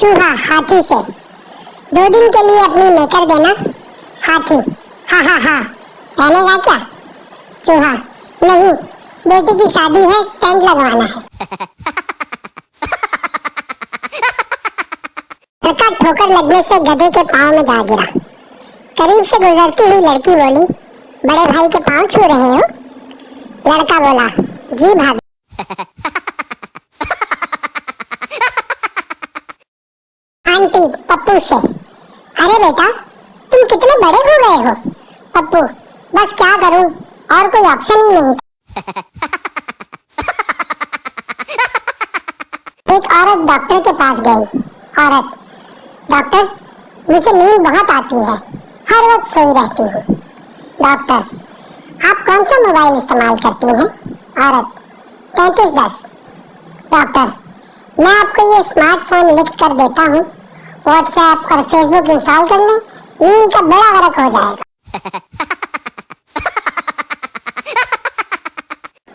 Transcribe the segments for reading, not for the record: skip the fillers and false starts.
चूहा हाथी से 2 दिन के लिए अपनी मेकर देना। हाथी हा हा हा, पहनेगा क्या? चूहा नहीं, बेटी की शादी है, टेंट लगवाना है। लड़का ठोकर लगने से गधे के पाँव में जा गिरा। करीब से गुजरती हुई लड़की बोली, बड़े भाई के पाँव छू रहे हो? लड़का बोला, जी भाभी। आंटी पप्पू से, अरे बेटा तुम कितने बड़े हो गए हो? पप्पू, बस क्या करूं, और कोई ऑप्शन ही नहीं था। एक औरत डॉक्टर के पास गई। औरत, डॉक्टर मुझे नींद बहुत आती है, हर वक्त सोई रहती हूँ। डॉक्टर, आप कौन सा मोबाइल इस्तेमाल करती हैं? औरत, 3310। डॉक्टर, मैं आपको ये स्मार्टफोन लिख कर देता हूँ, व्हाट्सएप और फेसबुक इंस्टॉल कर लें, नींद का बेड़ा गर्क हो जाएगा।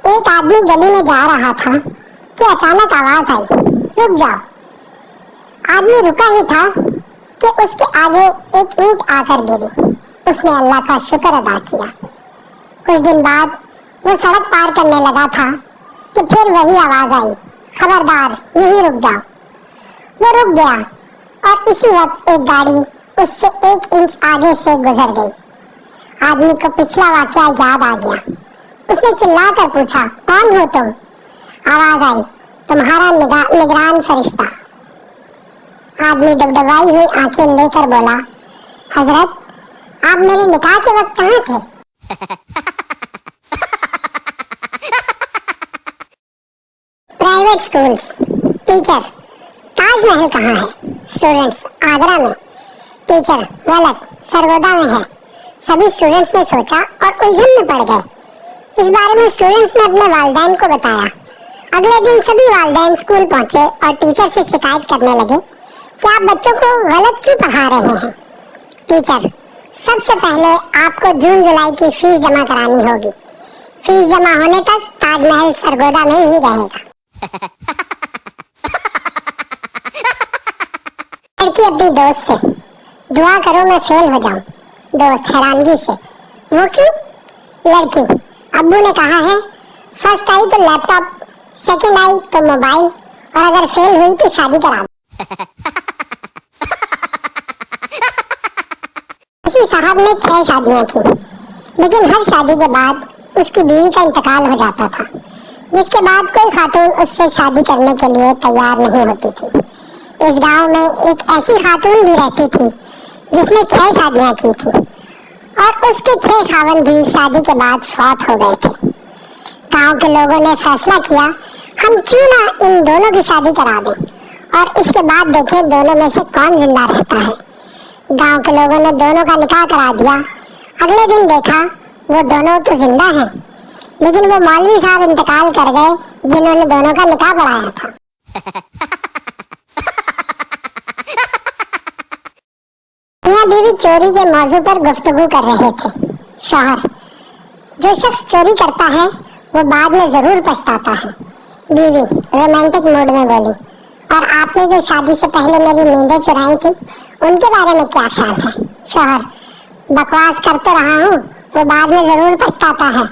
एक आदमी गली में जा रहा था कि अचानक आवाज आई, रुक जाओ। आदमी रुका ही था कि उसके आगे एक ईंट आकर गिरी। उसने अल्लाह का शुक्र अदा किया। कुछ दिन बाद वो सड़क पार करने लगा था कि फिर वही आवाज आई, खबरदार यहीं रुक जाओ। वो रुक गया और इसी वक्त एक गाड़ी उससे 1 इंच आगे से गुजर गई। आदमी को पिछला वाकया याद आ गया। उसने चिल्लाकर पूछा, कौन हो तुम? आवाज आई, तुम्हारा निगरान फरिश्ता। आदमी डबडबाई हुई आंखें लेकर बोला, हजरत आप मेरे निकाह के वक्त कहाँ थे? Private schools. टीचर, ताजमहल कहाँ है? स्टूडेंट्स, आगरा में। टीचर, गलत, सरगोदा में है। सभी स्टूडेंट्स ने सोचा और उलझन में पड़ गए। इस बारे में स्टूडेंट्स ने अपने वालिदैन को बताया। अगले दिन सभी वालिदैन स्कूल पहुंचे और टीचर से शिकायत करने लगे कि आप बच्चों को गलत क्यों पढ़ा रहे हैं। टीचर, सबसे पहले आपको जून जुलाई की फीस जमा करानी होगी। फीस जमा होने तक ताजमहल सरगोदा में ही रहेगा। लड़की अपनी दोस्त से, दुआ करो मैं फेल हो जाऊं। दोस्त हैरानगी से, वो क्यों? लड़की, अब्बू ने कहा है फर्स्ट आई तो लैपटॉप, सेकंड आई तो मोबाइल, और अगर फेल हुई तो शादी करा दो। किसी साहब ने 6 शादियां की, लेकिन हर शादी के बाद उसकी बीवी का इंतकाल हो जाता था, जिसके बाद कोई खातून उससे शादी करने के लिए तैयार नहीं होती थी। इस गांव में एक ऐसी खातून भी रहती थी जिसने 6 शादियां की थी और उसके 6 खावन भी शादी के बाद फौत हो गए थे। गांव के लोगों ने फैसला किया, हम क्यों ना इन दोनों की शादी करा दें और इसके बाद देखें दोनों में से कौन जिंदा रहता है। गांव के लोगों ने दोनों का निकाह करा दिया। अगले दिन देखा वो दोनों तो जिंदा हैं, लेकिन वो मौलवी साहब इंतकाल कर गए जिन्होंने दोनों का निकाह पढ़ाया था। मियां बीवी चोरी के मौजू पर गुफ्तगू कर रहे थे। शौहर, जो शख्स चोरी करता है वो बाद में जरूर पछताता है। बीवी रोमांटिक मूड में बोली, और आपने जो शादी से पहले मेरी नींदें चुराई थी उनके बारे में क्या ख्याल है? शौहर, बकवास कर तो रहा हूँ, वो बाद में जरूर पछताता है।